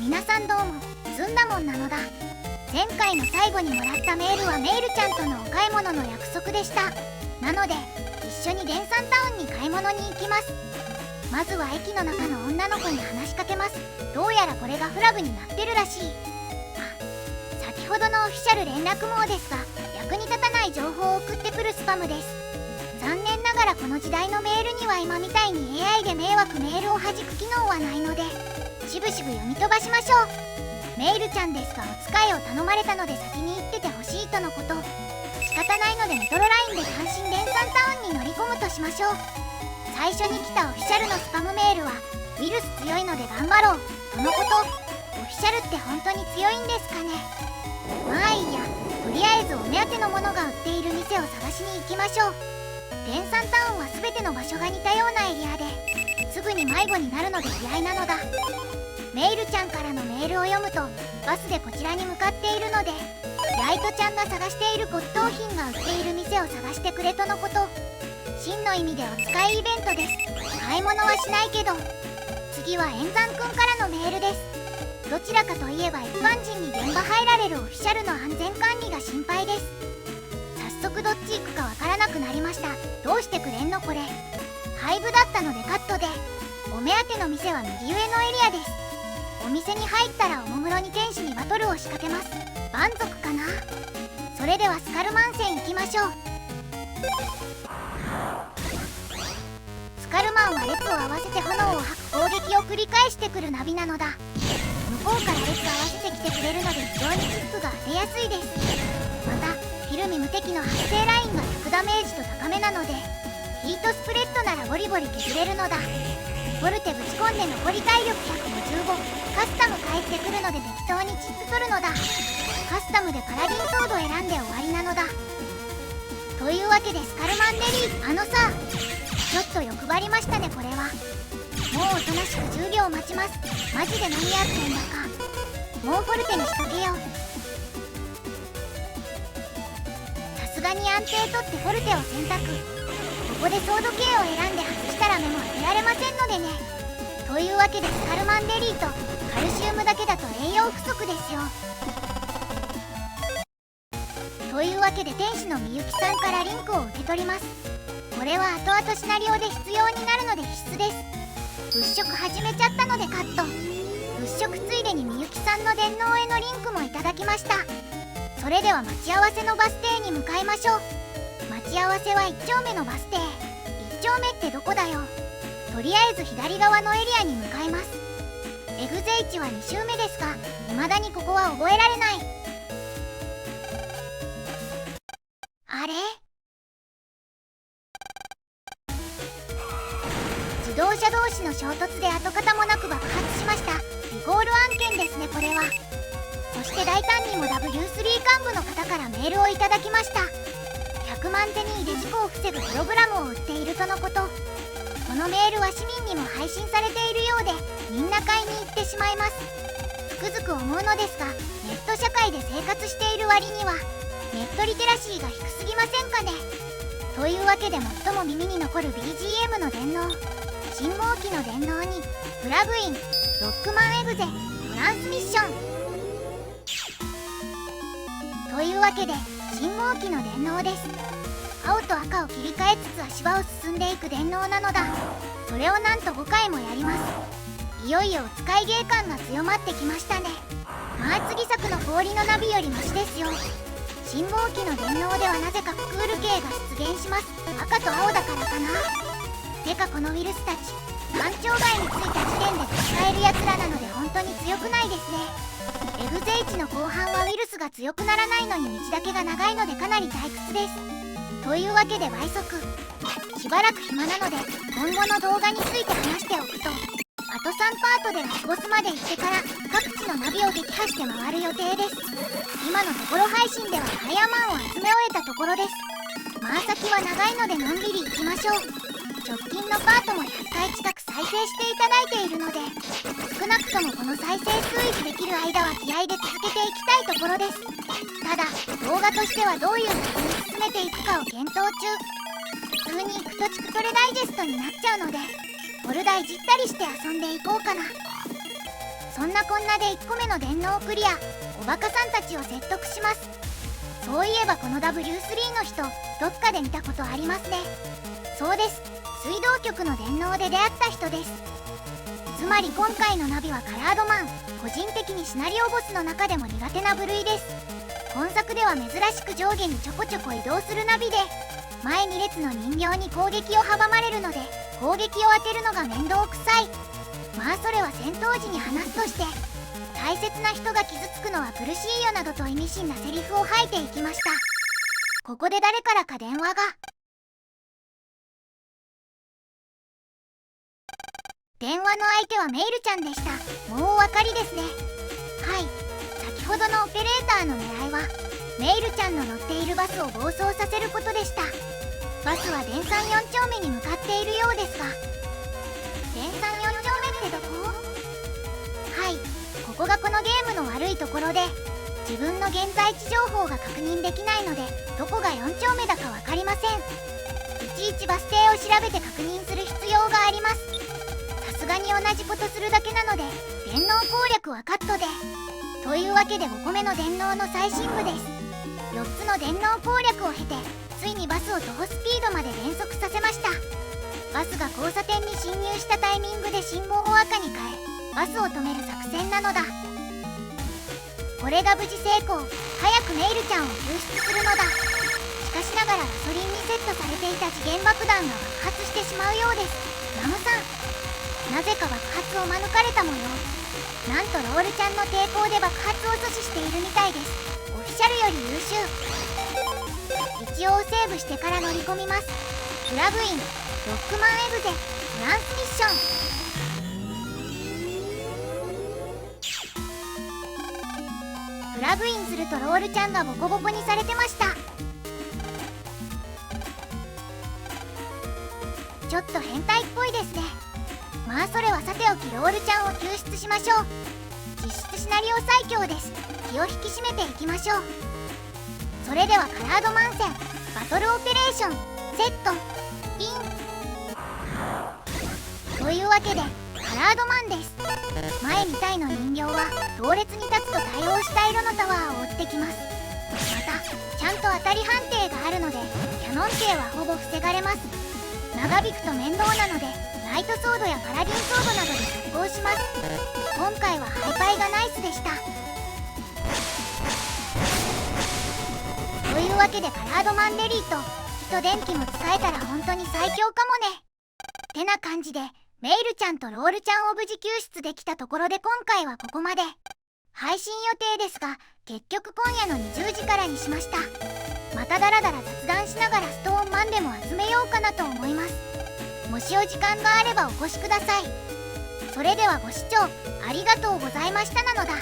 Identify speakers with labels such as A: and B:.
A: 皆さんどうも、ずんだもんなのだ。前回の最後にもらったメールはメイルちゃんとのお買い物の約束でした。なので一緒にデンサンタウンに買い物に行きます。まずは駅の中の女の子に話しかけます。どうやらこれがフラグになってるらしい。あ、先ほどのオフィシャル連絡網ですが、役に立たない情報を送ってくるスパムです。残念ながらこの時代のメールには今みたいに AI で迷惑メールを弾く機能はないので、しぶしぶ読み飛ばしましょう。メイルちゃんですが、お使いを頼まれたので先に行っててほしいとのこと。仕方ないのでメトロラインで単身デンサンタウンに乗り込むとしましょう。最初に来たオフィシャルのスパムメールは、ウイルス強いので頑張ろうとのこと。オフィシャルって本当に強いんですかね。まあいいや、とりあえずお目当てのものが売っている店を探しに行きましょう。デンサンタウンは全ての場所が似たようなエリアで、すぐに迷子になるので嫌いなのだ。メイルちゃんからのメールを読むと、バスでこちらに向かっているので、ライトちゃんが探している骨董品が売っている店を探してくれとのこと。真の意味でお使いイベントです。買い物はしないけど。次は円山くんからのメールです。どちらかといえば一般人に現場入られるオフィシャルの安全管理が心配です。早速どっち行くかわからなくなりました。どうしてくれんのこれ。廃部だったのでカットで。お目当ての店は右上のエリアです。お店に入ったらおもむろに天使にバトルを仕掛けます。満足かな。それではスカルマン線行きましょう。スカルマンは列を合わせて炎を吐く攻撃を繰り返してくるナビなのだ。向こうから列合わせてきてくれるので非常にキックが当てやすいです。またフィルミ無敵の発生ラインが100ダメージと高めなので、ヒートスプレッドならボリボリ削れるのだ。ボルテぶち込んで残り体力155。カスタム返ってくるので適当にチップ取るのだ。カスタムでパラディンソード選んで終わりなのだ。というわけでスカルマンデリー、さちょっと欲張りましたね。これはもうおとなしく10秒待ちます。マジで何やってんだか。もうフォルテにしとけよ。さすがに安定取ってフォルテを選択。ここでソード系を選んで外したら目も当てられませんのでね。というわけでスカルマンデリーとカルシウムだけだと栄養不足ですよ。というわけで天使のみゆきさんからリンクを受け取ります。これは後々シナリオで必要になるので必須です。物色始めちゃったのでカット。物色ついでにみゆきさんの電脳へのリンクもいただきました。それでは待ち合わせのバス停に向かいましょう。待ち合わせは1丁目のバス停。1丁目ってどこだよ。とりあえず左側のエリアに向かいます。エグゼイチは2周目ですが、未だにここは覚えられない。あれ？自動車同士の衝突で跡形もなく爆発しました。リコール案件ですねこれは。そして大胆にも W3 幹部の方からメールをいただきました。100万手に入れ事故を防ぐプログラムを売っているとのこと。このメールは市民にも配信されているようで、みんな買いに行ってしまいます。つくづく思うのですが、ネット社会で生活している割にはネットリテラシーが低すぎませんかね。というわけで最も耳に残る BGM の電脳、信号機の電脳にプラグイン、ロックマンエグゼ、トランスミッション。というわけで信号機の電脳です。青と赤を切り替えつつ足場を進んでいく電脳なのだ。それをなんと5回もやります。いよいよお使い芸感が強まってきましたね。まあ次作の氷のナビよりマシですよ。信号機の電脳ではなぜかクール系が出現します。赤と青だからかな。てかこのウイルスたち、環境外についた時点で使えるやつらなので本当に強くないですね。エグゼイチの後半はウイルスが強くならないのに道だけが長いのでかなり退屈です。というわけで倍速。しばらく暇なので今後の動画について話しておくと、あと3パートでラスボスまで行ってから各地のナビを撃破して回る予定です。今のところ配信ではダイヤマンを集め終えたところです。まあ先は長いのでのんびり行きましょう。直近のパートも100回近く再生していただいているので、少なくともこの再生数維持できる間は気合で続けていきたいところです。ただ動画としてはどういう風に進めていくかを検討中。普通に行くとチクトレダイジェストになっちゃうので、フォルダいじったりして遊んでいこうかな。そんなこんなで1個目の電脳クリア。おバカさんたちを説得します。そういえばこの W3 の人どっかで見たことありますね。そうです、水道局の電脳で出会った人です。つまり今回のナビはカラードマン。個人的にシナリオボスの中でも苦手な部類です。本作では珍しく上下にちょこちょこ移動するナビで、前2列の人形に攻撃を阻まれるので攻撃を当てるのが面倒くさい。まあそれは戦闘時に話すとして、大切な人が傷つくのは苦しいよなどと意味深なセリフを吐いていきました。ここで誰からか電話が。電話の相手はメイルちゃんでした。もうお分かりですね。はい、先ほどのオペレーターの狙いはメイルちゃんの乗っているバスを暴走させることでした。バスは電産4丁目に向かっているようですが、電産4丁目ってどこ？はい、ここがこのゲームの悪いところで、自分の現在地情報が確認できないのでどこが4丁目だか分かりません。いちいちバス停を調べて確認する必要があります。さすがに同じことするだけなので電脳攻略はカットで。というわけで5個目の電脳の最深部です。4つの電脳攻略を経てついにバスを徒歩スピードまで減速させました。バスが交差点に進入したタイミングで信号を赤に変えバスを止める作戦なのだ。これが無事成功。早くメイルちゃんを救出するのだ。しかしながらガソリンにセットされていた時限爆弾が爆発してしまうようです。ナムさん、なぜか爆発を免れた模様。なんとロールちゃんの抵抗で爆発を阻止しているみたいです。オフィシャルより優秀。一応セーブしてから乗り込みます。プラグインロックマンエグゼトランスミッション。プラグインするとロールちゃんがボコボコにされてました。ちょっと変態っぽいですね。まあそれはさておきロールちゃんを救出しましょう。実質シナリオ最強です。気を引き締めていきましょう。それではカラードマン戦バトルオペレーションセットイン。というわけでカラードマンです。前2体の人形は同列に立つと対応した色のタワーを追ってきます。またちゃんと当たり判定があるのでキャノン艇はほぼ防がれます。長引くと面倒なのでナイトソードやパラディンソードなどで速攻します。今回はハイパイがナイスでした。というわけでカラードマンデリート火と電気も使えたら本当に最強かもね。てな感じでメイルちゃんとロールちゃんを無事救出できたところで今回はここまで。配信予定ですが結局今夜の20時からにしました。またダラダラ雑談しながらストーンマンでも集めようかなと思います。もしお時間があればお越しください。それではご視聴ありがとうございましたなのだ。